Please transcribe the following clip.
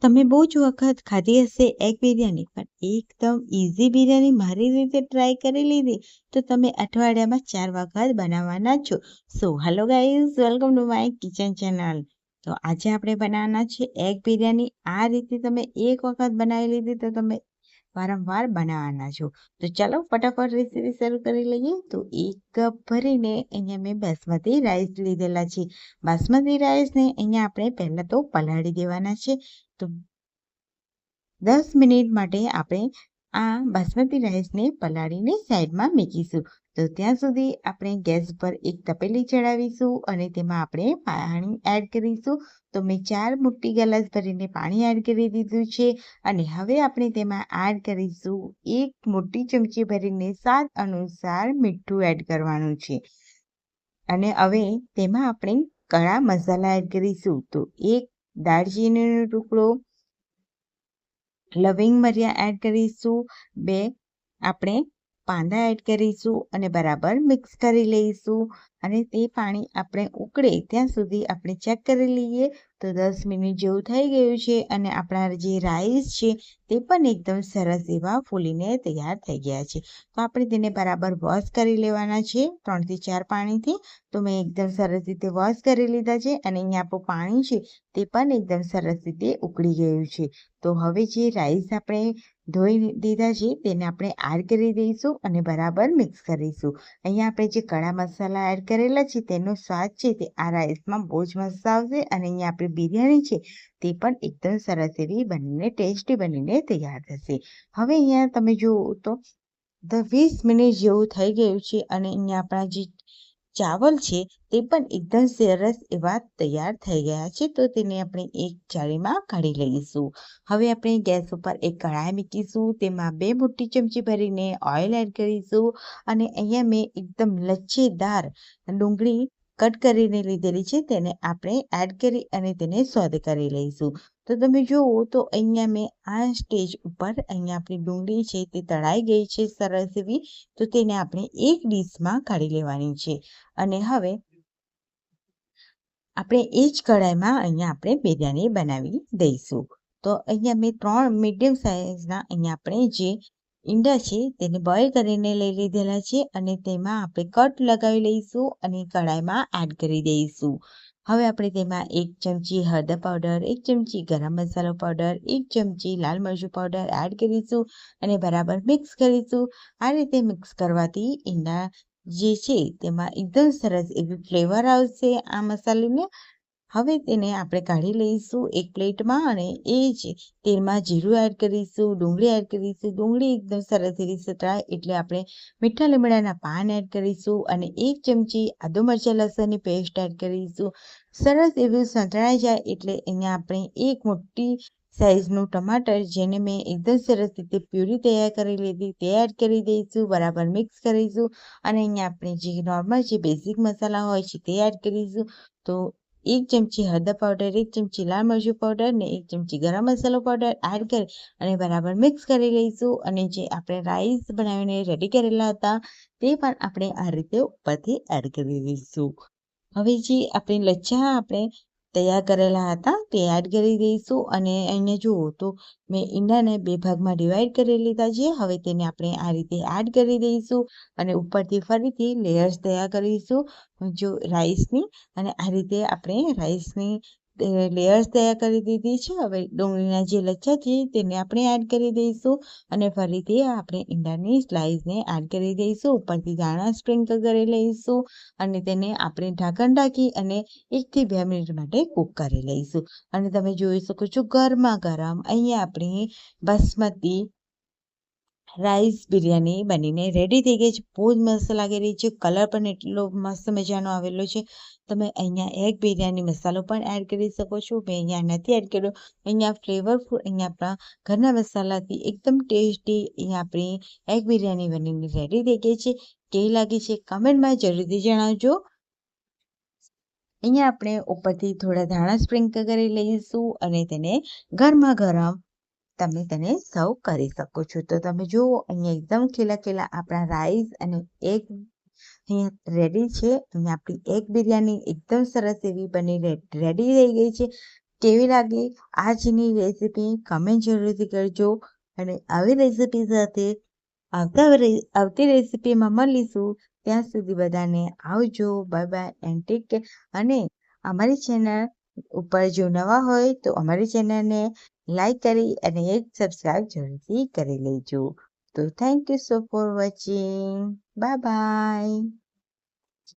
તમે બહુ જ વખત ખાધી હશે એગ બિરયાની, પણ એકદમ ઇઝી બિરયાની મારી રીતે ટ્રાય કરી લીધી તો તમે અઠવાડિયામાં 4 વખત બનાવવાના છો. So hello guys, welcome to my kitchen channel. તો આજે આપણે બનાવવાના છે એગ બિરયાની. આ રીતે તમે એક વખત બનાવી લીધી તો તમે વારંવાર બનાવવાના છો. તો ચાલો ફટાફટ રેસીપી શરૂ કરી લઈએ. તો 1 કપ ભરીને અહીંયા મેં બાસમતી રાઈસ લીધેલા છે. બાસમતી રાઈસને અહીંયા આપણે પહેલાં તો પલાળી દેવાના છે. તો 10 મિનિટ માટે આપણે આ બાસમતી રાઈસને પલાળીને સાઈડમાં મૂકીશું. તો ત્યાં સુધી આપણે ગેસ પર એક તપેલી ચડાવીશું અને તેમાં આપણે પાણી એડ કરીશું. તો મેં 4 મોટી ગ્લાસ ભરીને પાણી એડ કરી દીધું છે અને હવે આપણે તેમાં એડ કરીશું 1 મોટી ચમચી ભરીને સ્વાદ અનુસાર મીઠું એડ કરવાનું છે. અને હવે તેમાં આપણે કડા મસાલા એડ કરીશું. તો 1 દાળચીનીનો ટુકડો, લવિંગ મરિયા એડ કરીશું, 2 આપણે કાંદા એડ કરીશું અને બરાબર મિક્સ કરી લઈશું. અને તે પાણી આપણે ઉકળે ત્યાં સુધી આપણે ચેક કરી લઈએ. તો 10 મિનિટ જેવું થઈ ગયું છે અને આપણા જે રાઈસ છે તે પણ એકદમ સરસ એવા ફૂલીને તૈયાર થઈ ગયા છે. તો આપણે તેને બરાબર વોશ કરી લેવાના છે 3 થી 4 પાણીથી. તો મેં એકદમ સરસ રીતે વોશ કરી લીધા છે અને અહીંયા આપણું પાણી છે તે પણ એકદમ સરસ રીતે ઉકળી ગયું છે. તો હવે જે રાઈસ આપણે ધોઈ દીધા છે તેને આપણે એડ કરી દઈશું અને બરાબર મિક્સ કરીશું. અહીંયા આપણે જે કડા મસાલા એડ કરેલા છે તેનો સ્વાદ છે તે આ રાઈસમાં બહુ જ મસ્ત આવશે અને અહીંયા આપણી બિરયાની છે તે પણ એકદમ સરસ એવી બનીને ટેસ્ટી બનીને તૈયાર થશે. હવે અહીંયા તમે જુઓ તો 20 મિનિટ જેવું થઈ ગયું છે અને અહીંયા આપણા જે ચાવલ છે તે પણ એકદમ સરસ એવા તૈયાર થઈ ગયા છે. તો તેને આપણે એક જાળીમાં કાઢી લઈશું. હવે આપણે ગેસ ઉપર એક કઢાઈ મૂકીશું. તેમાં 2 મોટી ચમચી ભરીને ઓઇલ એડ કરીશું અને અહીંયા મેં એકદમ લચ્છેદાર ડુંગળી કટ કરીને લીધેલી છે તેને આપણે એડ કરી અને તેને સોતે કરી લઈશું. તો તમે જુઓ તો અહીંયા મેં આ સ્ટેજ ઉપર અહીંયા આપણી ડુંગળી છે તે તળાઈ ગઈ છે સરસ એવી. તો તેને આપણે એક ડીશમાં કાઢી લેવાની છે અને હવે આપણે એ જ કઢાઈમાં અહીંયા આપણે બિરયાની બનાવી દઈશું. તો અહીંયા મેં 3 મીડિયમ સાઇઝના અહીંયા આપણે જે ઈંડા છે તેને બોઇલ કરીને લઈ લીધેલા છે અને તેમાં આપણે કટ લગાવી લઈશું અને કઢાઈમાં એડ કરી દઈશું. હવે આપણે તેમાં 1 ચમચી હળદર પાવડર, 1 ચમચી ગરમ મસાલો પાવડર, 1 ચમચી લાલ મરચું પાવડર એડ કરીશું અને બરાબર મિક્સ કરીશું. આ રીતે મિક્સ કરવાથી ઈંડા જે છે તેમાં એકદમ સરસ એવી ફ્લેવર આવશે આ મસાલાને. હવે તેને આપણે કાઢી લઈશું એક પ્લેટમાં અને એ જ તેલમાં જીરું એડ કરીશું, ડુંગળી એડ કરીશું. ડુંગળી એકદમ સરસ એવી સતળાય એટલે આપણે મીઠા લીમડાના પાન એડ કરીશું અને 1 ચમચી આદુ મરચાં લસણની પેસ્ટ એડ કરીશું. સરસ એવું સંતળાઈ જાય એટલે અહીંયા આપણે એક મોટી સાઈઝનું ટમાટર જેને મેં એકદમ સરસ રીતે પ્યુરી તૈયાર કરી લીધી તે એડ કરી દઈશું. બરાબર મિક્સ કરીશું અને અહીંયા આપણે જે નોર્મલ જે બેઝિક મસાલા હોય છે તે એડ કરીશું. તો 1 ચમચી હળદર પાવડર, 1 ચમચી લાલ મરચું પાવડર ને 1 ચમચી ગરમ મસાલો પાવડર એડ કરી અને બરાબર મિક્સ કરી લઈશું. અને જે આપણે રાઈસ બનાવીને રેડી કરેલા હતા તે પણ આપણે આ રીતે ઉપરથી એડ કરી દઈશું. હવે જે આપણે લચ્છા આપણે તૈયાર કરેલા હતા તે એડ કરી દઈશું અને અહીંયા જુઓ તો મેં ઈંડાને 2 ભાગમાં ડિવાઈડ કરી લીધા છે. હવે તેને આપણે આ રીતે એડ કરી દઈશું અને ઉપરથી ફરીથી લેયર્સ તૈયાર કરીશું જો રાઈસની. અને આ રીતે આપણે રાઈસની લેયર્સ તૈયાર કરી દીધી છે. હવે ડુંગળીના જે લચ્છા છે તેને આપણે એડ કરી દઈશું અને ફરીથી આપણે ઈંડાની સ્લાઇસને એડ કરી દઈશું. ઉપરથી ધાણા સ્પ્રિંકલ કરી લઈશું અને તેને આપણે ઢાંકણ ઢાંકી અને 1 થી 2 મિનિટ માટે કૂક કરી લઈશું. અને તમે જોઈ શકો છો ગરમા ગરમ અહીંયા આપણી બાસમતી રાઈસ બિરયાની બનીને રેડી થઈ ગઈ છે. બહુ જ મસ્ત લાગી રહી છે. કલર પણ એટલો મસ્ત મજાનો આવેલો છે. તમે અહીંયા એગ બિરયાની મસાલો પણ એડ કરી શકો છો. મેં અહીંયા નથી એડ કર્યો. અહીંયા ફ્લેવરફુલ અહીંયા આપણા ઘરના મસાલાથી એકદમ ટેસ્ટી અહીંયા આપણી એગ બિરયાની બનીને રેડી થઈ ગઈ છે. કેવી લાગી છે કમેન્ટમાં જરૂરથી જણાવજો. અહીંયા આપણે ઉપરથી થોડા ધાણા સ્પ્રિંકલ કરી લઈશું અને તેને ગરમા ગરમ તમે તેને સર્વ કરી શકો છો. તો તમે જુઓ અહીંયા એકદમ ખીલા આપણા રાઈસ અને એગ અહીંયા રેડી છે. અહીંયા આપણી એગ બિરયાની એકદમ સરસ એવી બની રેડી થઈ ગઈ છે. કેવી લાગી આજની રેસીપી કમેન્ટ જરૂરથી કરજો. અને આવી રેસીપી સાથે આવતી રેસીપીમાં મળીશું. ત્યાં સુધી બધાને આવજો. Bye bye and take care. અને અમારી ચેનલ ઉપર જો નવા હોય તો અમારી ચેનલને લાઈક કરી અને એક સબસ્ક્રાઈબ જરૂરથી કરી લેજો. તો thank you so for watching. Bye bye.